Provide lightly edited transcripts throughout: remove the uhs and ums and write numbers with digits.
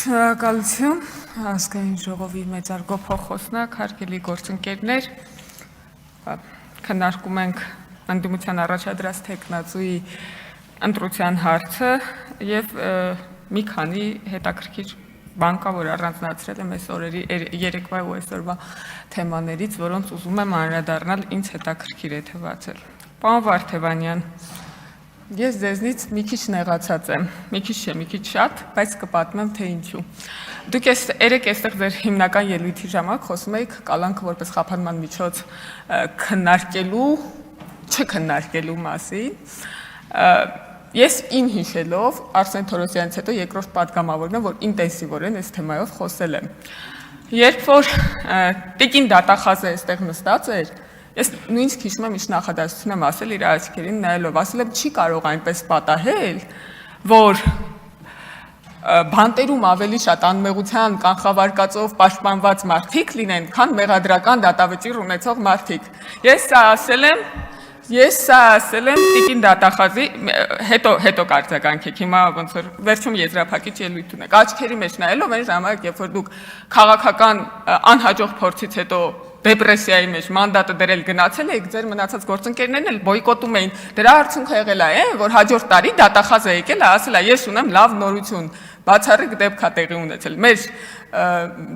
Շնորհակալություն ազգային ժողովի մեծարգո փոխոսնակ, հարգելի գործընկերներ, քննարկում ենք ընդդիմության առաջադրած թեկնածուի ընտրության հարցը եւ մի քանի հետաքրքիր բան կա, որ առանձնացրել եմ այս օրերի երեկվա ու այսօրվա թեմաներից, որոնց ուզում եմ անդրադառնալ, ինձ հետաքրքիր է թվացել։ Պարոն Վարդևանյան, ես ձեզնից մի քիչ նեղացած եմ, մի քիչ չէ, մի քիչ շատ, բայց կպատմեմ, թե ինչու։ Դուք երեք այստեղ ձեր հիմնական ելույթի ժամանակ խոսում եք կալանքը որպես խափանման միջոց քննարկելու, չքննարկելու մասին։ Ես իմ հիշելով Արսեն Թորոսյանից հետո երկրորդ պատգամավորն եմ, որ ինտենսիվորեն այս թեմայով խոսել եմ։ Երբ որ Տիկին Դատախազը այստեղ նստած էր, ես նույնիսկ հիշում եմ ինչ նախադասություն եմ ասել իր աչքերին նայելով, ասել եմ չի կարող այնպես պատահել, որ բանտերում ավելի շատ անմեղության կանխավարկածով պաշտպանված մարդիկ լինեն, քան մեղադրական դատավճիռ ունեցող մարդիկ։ Ես սա ասել եմ Տիկին Դատախազի, հետո կարձականքեք, հիմա ոնց որ վերջում եզրափակիչ ելույթ ունեք, աչքերի մեջ նայելով այն ժամանակ, երբ որ դուք քաղաքական անհաջող փորձից հետո դեպրեսիայի մեջ մանդատը դրել գնացել եք, ձեր մնացած գործընկերներն էլ բոյկոտում էին, դրա արդյունքը եղել է, որ հաջորդ տարի Դատախազը եկել է, ասել է, ես ունեմ լավ նորություն, բացառիկ դեպք է տեղի ունեցել։ Մեր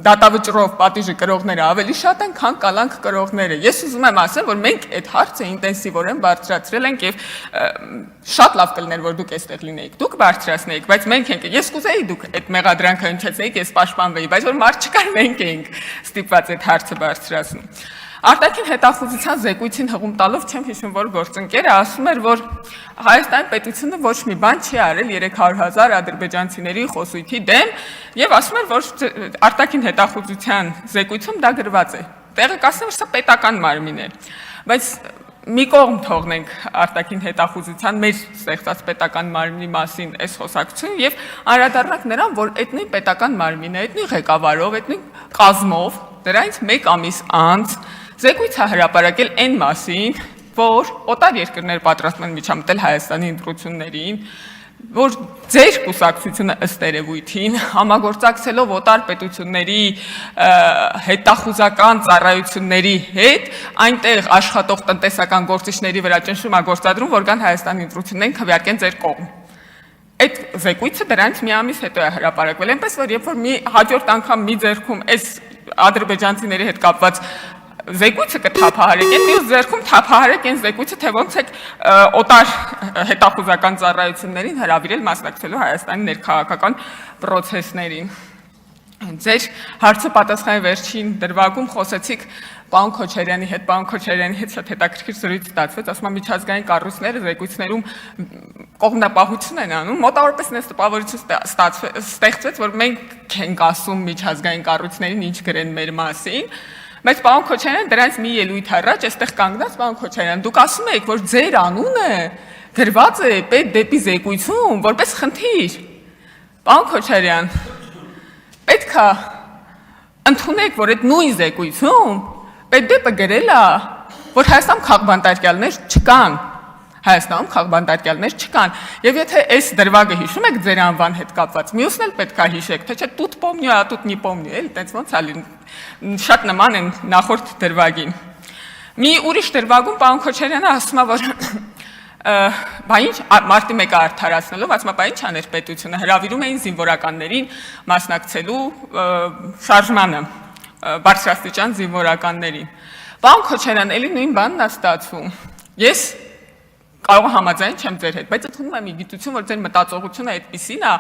դատավճռով պատիժը կրողները ավելի շատ են, քան կալանք կրողները։ Ես ուզում եմ ասեմ, որ մենք այդ հարցը ինտենսիվորեն բարձրացրել ենք եւ շատ լավ կլիներ, որ դուք այստեղ լինեիք, դուք բարձրացնեիք, բայց մենք ենք, ես կուզեի դուք այդ մեղադրանքը հնչեցնեիք, ես պաշտպանվեի, բայց որ մարդ չկար, մենք էինք ստիպված այդ հարցը բարձրացնում։ Արտաքին հետախուզության զեկույցին հղում տալով չեմ հիշում, որ գործընկերը ասում էր, որ Հայաստանի պետությունը ոչ մի բան չի արել 300,000 ադրբեջանցիների խոսույթի դեմ եւ ասում էր, որ արտաքին հետախուզության զեկույցում դա գրված է։ Տեղը կասեմ, որ սա պետական մարմին է, բայց մի կողմ թողնենք արտաքին հետախուզության մեր ստեղծած պետական մարմնի մասին այս խոսակցությունը եւ անդրադառնանք նրան, որ այդ նույն պետական մարմինը, այդ նույն ղեկավարով, այդ նույն կազմով դրանից 1 ամիս անց զեկույց է հրապարակել այն մասին, որ օտար երկրներ պատրաստում են միջամտել Հայաստանի ընտրություններին, որ ձեր կուսակցությունը ըստ երևույթին համագործակցելով օտար պետությունների հետախուզական ծառայությունների հետ այնտեղ աշխատող տնտեսական գործիչների վրա ճնշում է գործադրում, որ կան Հայաստանի ընտրություններին քվեարկեն ձեր կողմ։ Այդ զեկույցը դրանից մի ամիս հետո է հրապարակվել, այնպես որ երբ որ մի հաջորդ անգամ մի ձեռքում այս ադրբեջանցիների հետ կապված զեկույցը կթափահարեք, մյուս ձեռքում թափահարեք այն զեկույցը, թե ոնց եք օտար հետախուզական ծառայություններին հրավիրել մասնակցելու Հայաստանի ներքաղաքական պրոցեսներին։ Ձեր հարցը պատասխանի վերջին դրվագում խոսեցիք պարոն Քոչարյանի հետ, պարոն Քոչարյանի հետ շատ հետաքրքիր զրույց ստացվեց, ասում եմ միջազգային կառույցները զեկույցներում կողմնապահություն են անում, մոտավորապես այս տպավորություն ստեղծվեց, որ մենք ենք ասում միջազգային կառույցներին ինչ գրեն մեր մասին, բայց պարոն Քոչարյան դրանից մի ելույթ առաջ այստեղ կանգնած պարոն Քոչարյան, դուք ասում եք, որ ձեր անունը գրված է պետ դեպի զեկույցում որպես խնդիր։ Պարոն Քոչարյան, պետք է ընդունեք, որ այդ նույն զեկույցում պետդեպը գրել է, որ Հայաստանում քաղբանտարկյալներ չկան, Հայաստանում քաղբանտարկյալներ չկան, եւ եթե այս դրվագը հիշում եք ձեր անվան հետ կապված, մյուսն էլ պետք է հիշեք, թե չէ тут помню, а тут не помню, էլի, այդպես ոնց է շատ նման են նախորդ դրվագին։ Մի ուրիշ դրվագում պարոն Քոչարյանը ասում է, որ բա ինչ մարտի 1-ը արդարացնելով, ասում է, բա ինչ աներ պետությունը, հրավիրում էին զինվորականներին մասնակցելու շարժմանը, բարձրաստիճան զինվորականներին։ Պարոն Քոչարյան, էլի նույն բանն է ստացվում։ Ես կարող համաձայն չեմ ձեր հետ, բայց ընդունում եմ իգիտություն, որ ձեր մտածողությունը այդպիսին է,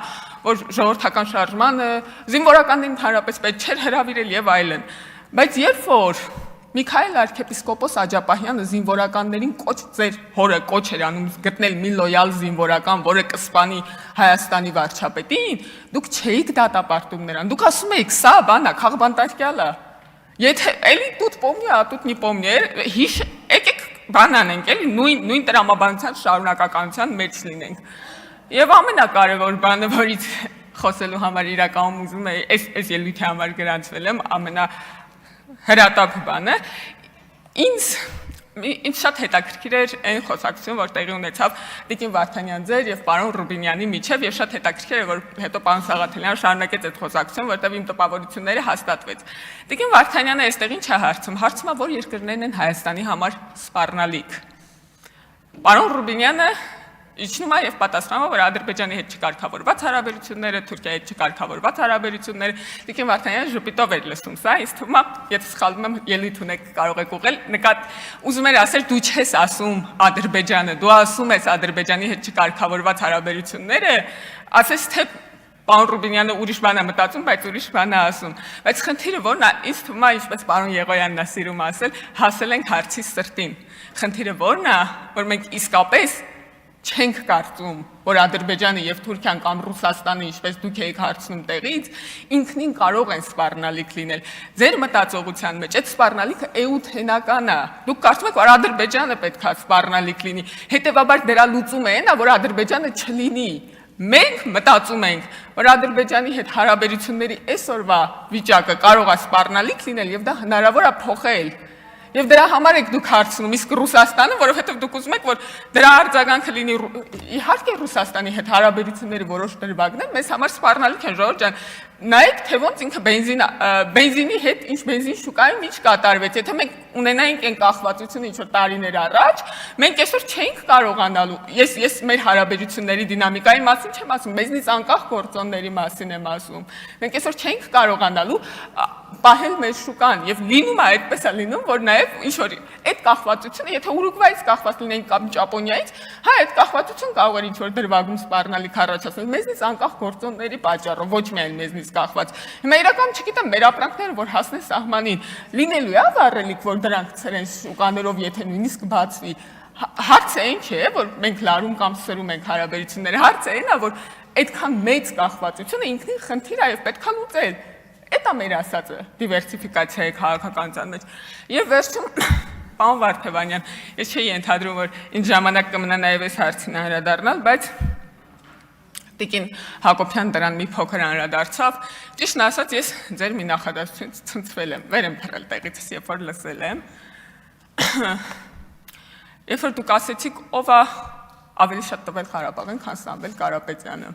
որ ժողովրդական շարժմանը զինվորականներին հանրապես պետք չէր հրավիրել եւ այլն։ Բայց երբ որ Միքայել arczepiskopos Աջապահյանը զինվորականներին ձեր հորը կոչ էր անում գտնել մի լոյալ զինվորական, որը կսպանի Հայաստանի վարչապետին, դուք չէիք դատապարտում նրան։ Դուք ասում եք, սա բան է, քաղբանտարկյալ է։ Եթե էլի тут помню, а тут не помню, եկեք բան անենք, էլի նույն տրամաբանության շարունակականության մեջ լինենք։ Եվ ամենակարևոր բանը, որից խոսելու համար իրականում ուզում եմ, այս ելույթի համար գրանցվել եմ, ամենահրատապ բանը, ինձ Ինձ շատ հետաքրքիր էր այն խոսակցությունը, որ տեղի ունեցավ Տիկին Վարդանյան ձեր եւ պարոն Ռուբինյանի միջև եւ շատ հետաքրքիր է, որ հետո պարոն Սաղաթելյանը շարունակեց այդ խոսակցությունը, որտեղ իմ տպավորությունները հաստատվեց։ Տիկին Վարդանյանը այստեղ ինչ է հարցում։ Հարցում է, որ երկրներն են Հայաստանի համար սպառնալիք։ Պարոն Ռուբինյանը իջնում է եւ պատասխանում, որ Ադրբեջանի հետ չկարգավորված հարաբերությունները, Թուրքիայի հետ չկարգավորված հարաբերությունները, Տիկին Վարդանյանը ժպիտով էր լսում սա, ինձ թվում է, եթե սխալվում եմ, ելույթ ունեք, կարող եք ուղղել, ուզում էր ասել, դու չես ասում Ադրբեջանը, դու ասում ես Ադրբեջանի հետ չկարգավորված հարաբերությունները, ասես թե պարոն Ռուբինյանը ուրիշ բան է մտածում, բայց ուրիշ բան է ասում։ Բայց խնդիրը որն է, ինձ թվում է, ինչպես պարոն Եղոյանն է սիրում ասել, հասել ենք հարցի սրտին։ Խնդիրը որն է, որ մենք իսկապես չենք կարծում, որ Ադրբեջանը եւ Թուրքիան կամ Ռուսաստանը, ինչպես դուք եք հարցնում տեղից, ինքնին կարող են սպառնալիք լինել։ Ձեր մտածողության մեջ այդ սպառնալիքը էութենական է։ Դուք կարծում եք, որ Ադրբեջանը պետք է սպառնալիք լինի։ Հետևաբար դրա լուծումը այն է, որ Ադրբեջանը չլինի։ Մենք մտածում ենք, որ Ադրբեջանի հետ հարաբերությունների այսօրվա վիճակը կարող է սպառնալիք լինել եւ դա հնարավոր է փոխել։ Եվ դրա համար եք դուք հարցնում, իսկ Ռուսաստանը, որովհետև դուք ուզում եք, որ դրա արձագանքը լինի իհարկե Ռուսաստանի հետ հարաբերությունների որոշ դրվագներ, մեզ համար սպառնալիք են, ժողովուրդ ջան, նայեք, թե ոնց ինքը բենզինի հետ ինչ բենզին շուկայում ինչ կատարվեց, եթե մենք ունենայինք այն կախվածությունը ինչ որ տարիներ առաջ, մենք այսօր չէինք կարողանալու, ես մեր հարաբերությունների դինամիկայի մասին չեմ ասում, մեզնից անկախ գործոնների մասին եմ ասում, մենք այսօր չէինք կարողանալու պահել մեր շուկան եւ լինում է այդպես է լինում, որ նաեւ ինչ որ այդ կախվածությունը, եթե Ուրուգվայից կախված լինեին կամ Ճապոնիայից, հա այդ կախվածություն կարող էր ինչ որ դրվագում սպառնալիք առաջացնել, մեզնից անկախ գործոնների պատճառով, ոչ միայն մեզնից կախված։ Հիմա իրական չգիտեմ, մեր ապրանքները որ հասնեն սահմանին, լինելու է վառելիք, որ դրանք ցրեն շուկաներով, եթե նույնիսկ բացվի։ Հարցը այն չէ, որ մենք լարում կամ սրում ենք հարաբերությունները, հարցը այն է, որ այդքան մեծ կախվածությունը ինքնին խնդիր է եւ պետք է լուծել։ Այդ է մեր ասածը դիվերսիֆիկացիայի քաղաքականության մեջ։ Եվ վերջում պարոն Վարդանյան, ես չէի ենթադրում, որ ինձ ժամանակ կմնա նաև այս հարցին անդրադառնալ, բայց Տիկին Հակոբյան դրան մի փոքր անդրադարձավ։ Ճիշտն ասած, ես ձեր մի նախադասությունից ցնցվել եմ, վեր եմ թռել տեղից, երբ որ լսել եմ։ Երբ որ դուք ասեցիք, ով է ավելի շատ տվել Ղարաբաղին, քան Սամվել Կարապետյանը։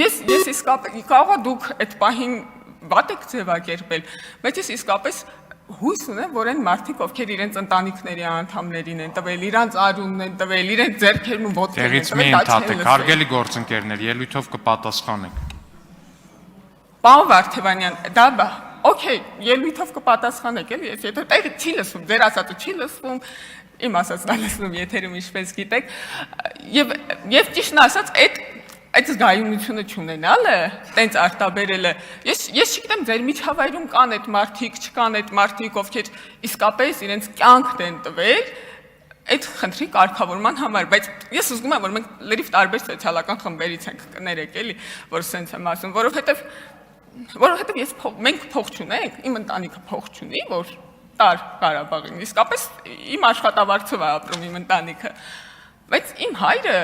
Ես իսկապես կարող է դուք այդ պահին վատ եք ձևակերպել, բայց ես իսկապես հույս ունեմ, որ այն մարդիկ, ովքեր իրենց ընտանիքների անդամներին են տվել, իրանց արյունն են տվել, իրենց ձեռքերն ու ոտքերն են տվել, տեղից մի ընդհատեք, հարգելի գործընկերներ, ելույթով կպատասխանեք։ Պարոն Վարդանյան, դա օքեյ, ելույթով կպատասխանեք, էլի, եթե տեղը չի լսվում, ձեր ասածը չի լսվում, իմ ասածն է լսվում եթերում ինչպես գիտեք, եւ ճիշտն ասած, այդ զգայունությունը չունենալը, տենց արտաբերելը, ես չգիտեմ, ձեր միջավայրում կան այդ մարդիկ, չկան այդ մարդիկ, ովքեր իսկապես իրենց կյանքն են տվել, այդ խնդրի կարգավորման համար, բայց ես ուզում եմ, որ մենք լրիվ տարբեր սոցիալական խմբերից ենք, կներեք էլի, որ սենց եմ ասում, որովհետև մենք փող չունենք, իմ ընտանիքը փող չունի, որ տար Ղարաբաղին, իսկապես իմ աշխատավարձով է ապրում իմ ընտանիքը, բայց իմ հայրը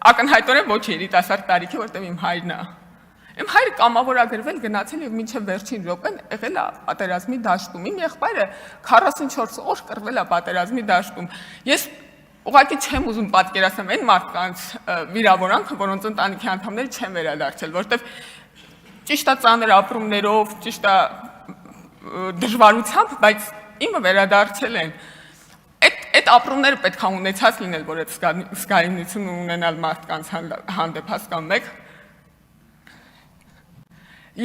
ակնհայտորեն ոչ երիտասարդ տարիքի, որտեղ իմ հայրն է։ Իմ հայրը կամավորագրվել գնացել եւ մինչեւ վերջին րոպեն եղել է պատերազմի դաշտում։ Իմ եղբայրը 44 օր կռվել է պատերազմի դաշտում։ Ես ուղղակի չեմ ուզում պատկերացնել այն մարդկանց վիրավորանքը, որոնց ընտանիքի անդամները չեն վերադարձել, որտեղ ճիշտ է ծանր ապրումներով, ճիշտ է դժվարությամբ, բայց իմը վերադարձել են։ Այդ ապրումները պետք է ունեցած լինել, որ այդ զգայունությունը ունենալ մարդկանց հանդեպ հասկանում եք։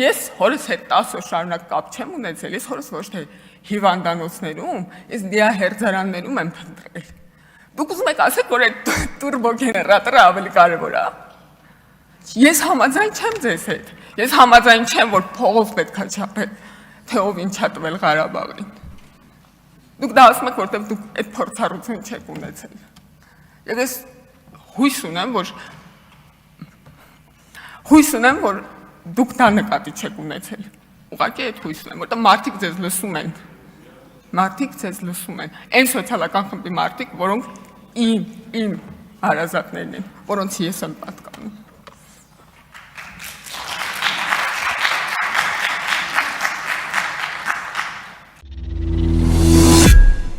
Ես հորս հետ 10 օր շարունակ կապ չեմ ունեցել, ես հորս ոչ թե հիվանդանոցներում, ես դիահերձարաններում եմ փնտրել։ Դուք ուզում եք ասեք, որ այդ տուրբոգեներատորը ավելի կարևոր է։ Ես համաձայն չեմ ձեզ հետ։ Ես համաձայն չեմ, որ փողով պետք է չափել, թե ով ինչ է տվել Ղարաբաղին։ Դուք դա ասում եք, որտեղ դուք այդ փորձառություն չեք ունեցել։ Եվ ես հույս ունեմ, որ դուք դա նկատի չեք ունեցել։ Ուղղակի այդ հույս ունեմ, որտեղ մարդիկ ձեզ լսում են։ Մարդիկ ձեզ լսում են։ Այն սոցիալական խմբի մարդիկ, որոնք իմ հարազատներն են, որոնց ես եմ պատկանում։